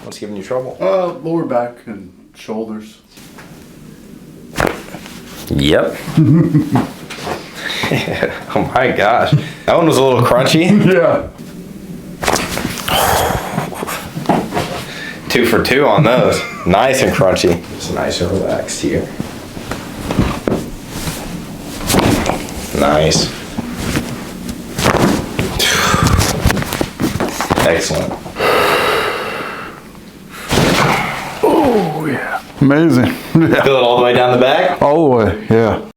What's giving you trouble? Lower back and shoulders. Yep. Oh my gosh. That one was a little crunchy. Yeah. 2 for 2 on those. Nice and crunchy. It's nice and relaxed here. Nice. Excellent. Oh yeah. Amazing. Yeah. Feel it all the way down the back? All the way. Yeah.